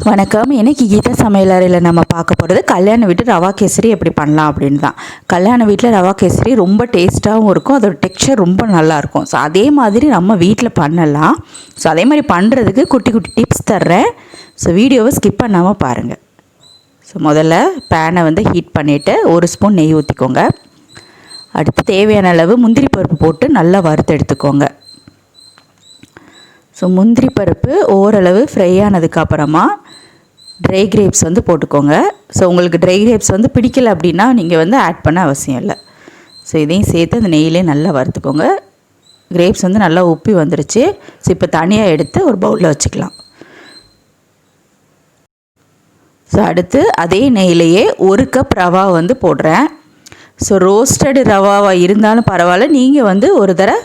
வணக்கம். இன்றைக்கி கீதா சமையலறையில் நம்ம பார்க்க போகிறது கல்யாண வீட்டு ரவா கேசரி எப்படி பண்ணலாம் அப்படின்னு தான். கல்யாண வீட்டில் ரவா கேசரி ரொம்ப டேஸ்ட்டாகவும் இருக்கும், அதோட டெக்ஸ்சர் ரொம்ப நல்லாயிருக்கும். ஸோ அதே மாதிரி நம்ம வீட்டில் பண்ணலாம். ஸோ அதே மாதிரி பண்ணுறதுக்கு குட்டி குட்டி டிப்ஸ் தர்றேன். ஸோ வீடியோவை ஸ்கிப் பண்ணாமல் பாருங்கள். ஸோ முதல்ல பேனை ஹீட் பண்ணிவிட்டு 1 ஸ்பூன் நெய் ஊற்றிக்கோங்க. அடுத்து தேவையான அளவு முந்திரி பருப்பு போட்டு நல்லா வறுத்து எடுத்துக்கோங்க. ஸோ முந்திரி பருப்பு ஓரளவு ஃப்ரை ஆனதுக்கப்புறமா ட்ரை கிரேப்ஸ் போட்டுக்கோங்க. ஸோ உங்களுக்கு ட்ரை கிரேப்ஸ் பிடிக்கல அப்படின்னா நீங்கள் ஆட் பண்ண அவசியம் இல்லை. ஸோ இதையும் சேர்த்து அந்த நெய்யிலே நல்லா வறுத்துக்கோங்க. கிரேப்ஸ் நல்லா உப்பி வந்துருச்சு. ஸோ இப்போ தனியாக எடுத்து ஒரு பவுலில் வச்சுக்கலாம். ஸோ அடுத்து அதே நெய்யிலேயே 1 கப் ரவா போடுறேன். ஸோ ரோஸ்டடு ரவாவாக இருந்தாலும் பரவாயில்ல, நீங்கள் ஒரு தடவை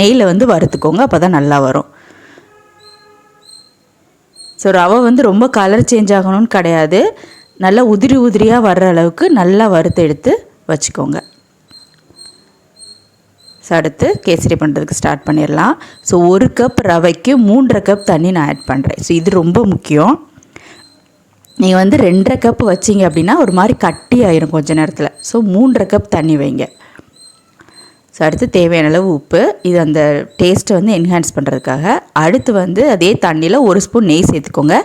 நெய்யில் வறுத்துக்கோங்க, அப்போ தான் நல்லா வரும். ஸோ ரவை ரொம்ப கலர் சேஞ்ச் ஆகணும்னு கிடையாது, நல்லா உதிரி உதிரியாக வர்ற அளவுக்கு நல்லா வறுத்து எடுத்து வச்சுக்கோங்க. ஸோ அடுத்து கேசரி பண்ணுறதுக்கு ஸ்டார்ட் பண்ணிடலாம். ஸோ 1 கப் ரவைக்கு 3.5 கப் தண்ணி நான் ஆட் பண்ணுறேன். ஸோ இது ரொம்ப முக்கியம். நீங்கள் 2.5 கப் வச்சிங்க அப்படின்னா ஒரு மாதிரி கட்டி ஆயிரும் கொஞ்சம் நேரத்தில். ஸோ 3.5 கப் தண்ணி வைங்க. ஸோ அடுத்து தேவையான அளவு உப்பு, இது அந்த டேஸ்ட்டை என்ஹான்ஸ் பண்ணுறதுக்காக. அடுத்து அதே தண்ணியில் 1 ஸ்பூன் நெய் சேர்த்துக்கோங்க.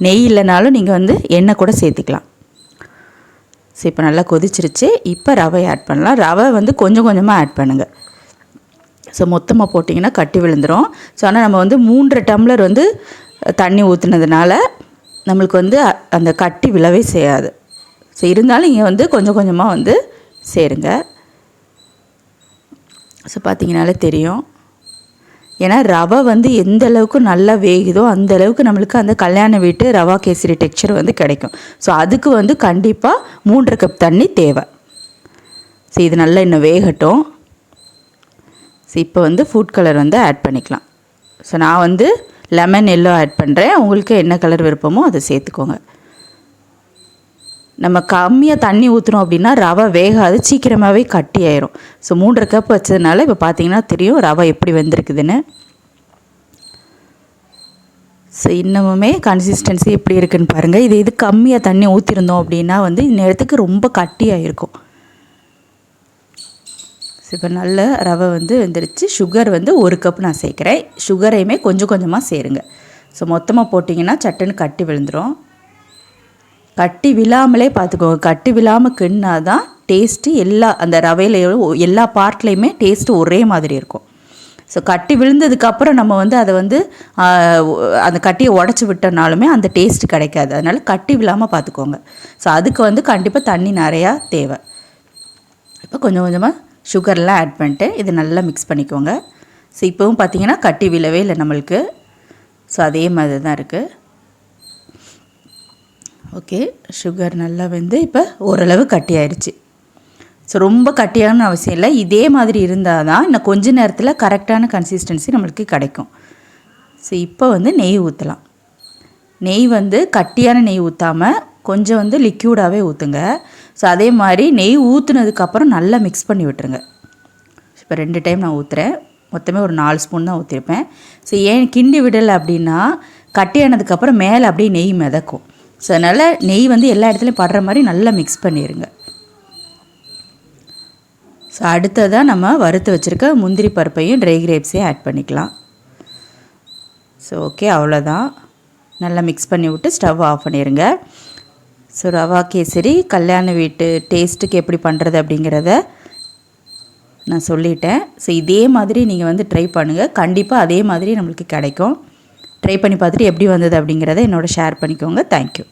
நெய் இல்லைனாலும் நீங்கள் எண்ணெய் கூட சேர்த்துக்கலாம். ஸோ இப்போ நல்லா கொதிச்சிருச்சு. இப்போ ரவை ஆட் பண்ணலாம். ரவை கொஞ்சம் கொஞ்சமாக ஆட் பண்ணுங்கள். ஸோ மொத்தமாக போட்டிங்கன்னா கட்டி விழுந்துடும். ஸோ ஆனால் நம்ம 3 டம்ளர் தண்ணி ஊற்றுனதுனால நம்மளுக்கு அந்த கட்டி விழவே செய்யாது. ஸோ இருந்தாலும் நீங்கள் கொஞ்சம் கொஞ்சமாக சேருங்க. ஸோ பார்த்திங்கனாலே தெரியும். ஏன்னா ரவை எந்த அளவுக்கு நல்லா வேகுதோ அந்த அளவுக்கு நம்மளுக்கு அந்த கல்யாண வீட்டு ரவா கேசரி டெக்ஸ்சர் கிடைக்கும். ஸோ அதுக்கு கண்டிப்பாக 3.5 கப் தண்ணி தேவை. ஸோ இது நல்லா இன்னும் வேகட்டும். ஸோ இப்போ ஃபுட் கலர் ஆட் பண்ணிக்கலாம். ஸோ நான் லெமன் எல்லோ ஆட் பண்ணுறேன். உங்களுக்கு என்ன கலர் விருப்பமோ அதை சேர்த்துக்கோங்க. நம்ம கம்மியாக தண்ணி ஊற்றுறோம் அப்படின்னா ரவை வேகாது, சீக்கிரமாகவே கட்டி ஆயிரும். ஸோ 3.5 கப் வச்சதுனால இப்போ பார்த்தீங்கன்னா தெரியும் ரவை எப்படி வெந்திருக்குதுன்னு. ஸோ இன்னமுமே கன்சிஸ்டன்சி எப்படி இருக்குதுன்னு பாருங்கள். இது கம்மியாக தண்ணி ஊற்றிருந்தோம் அப்படின்னா இந்நேரத்துக்கு ரொம்ப கட்டியாக இருக்கும். ஸோ இப்போ நல்ல ரவை வெந்துருச்சு. சுகர் 1 கப் நான் சேர்க்குறேன். சுகரையுமே கொஞ்சம் கொஞ்சமாக சேருங்க. ஸோ மொத்தமாக போட்டிங்கன்னா சட்டுன்னு கட்டி விழுந்துடும். கட்டி விழாமலே பார்த்துக்கோங்க. கட்டி விழாமல் கிண்ணா தான் டேஸ்ட்டு அந்த ரவையில் எல்லா பார்ட்லேயுமே டேஸ்ட்டு ஒரே மாதிரி இருக்கும். ஸோ கட்டி விழுந்ததுக்கப்புறம் நம்ம அதை அந்த கட்டியை உடச்சி விட்டனாலுமே அந்த டேஸ்ட்டு கிடைக்காது. அதனால் கட்டி விழாமல் பார்த்துக்கோங்க. ஸோ அதுக்கு கண்டிப்பாக தண்ணி நிறையா தேவை. இப்போ கொஞ்சம் கொஞ்சமாக சுகர்லாம் ஆட் பண்ணிட்டு இது நல்லா மிக்ஸ் பண்ணிக்கோங்க. ஸோ இப்போவும் பார்த்திங்கன்னா கட்டி விழவே இல்லை நம்மளுக்கு. ஸோ அதே மாதிரி தான் இருக்குது. ஓகே, சுகர் நல்லா இப்போ ஓரளவு கட்டி ஆயிடுச்சு. ஸோ ரொம்ப கட்டியான அவசியம் இல்லை, இதே மாதிரி இருந்தால் தான் இன்னும் கொஞ்ச நேரத்தில் கரெக்டான கன்சிஸ்டன்சி நம்மளுக்கு கிடைக்கும். ஸோ இப்போ நெய் ஊற்றலாம். நெய் கட்டியான நெய் ஊற்றாமல் கொஞ்சம் லிக்யூடாகவே ஊற்றுங்க. ஸோ அதே மாதிரி நெய் ஊற்றுனதுக்கப்புறம் நல்லா மிக்ஸ் பண்ணி விட்டுருங்க. இப்போ 2 டைம் நான் ஊற்றுறேன். மொத்தமே ஒரு 4 ஸ்பூன் தான் ஊற்றிருப்பேன். ஸோ ஏன் கிண்டி விடலை அப்படின்னா கட்டியானதுக்கப்புறம் மேலே அப்படியே நெய் மிதக்கும். ஸோ அதனால் நெய் எல்லா இடத்துலையும் படுற மாதிரி நல்லா மிக்ஸ் பண்ணிடுங்க. ஸோ அடுத்ததாக நம்ம வறுத்து வச்சுருக்க முந்திரி பருப்பையும் ட்ரை கிரேப்ஸையும் ஆட் பண்ணிக்கலாம். ஸோ ஓகே, அவ்வளோதான். நல்லா மிக்ஸ் பண்ணி விட்டு ஸ்டவ் ஆஃப் பண்ணிடுங்க. ஸோ ரவா கேசரி கல்யாண வீட்டு டேஸ்ட்டுக்கு எப்படி பண்ணுறது அப்படிங்கிறத நான் சொல்லிட்டேன். ஸோ இதே மாதிரி நீங்கள் ட்ரை பண்ணுங்கள். கண்டிப்பாக அதே மாதிரி நம்மளுக்கு கிடைக்கும். ட்ரை பண்ணி பார்த்துட்டு எப்படி வந்தது அப்படிங்கிறத என்னோட ஷேர் பண்ணிக்கோங்க. தேங்க்யூ.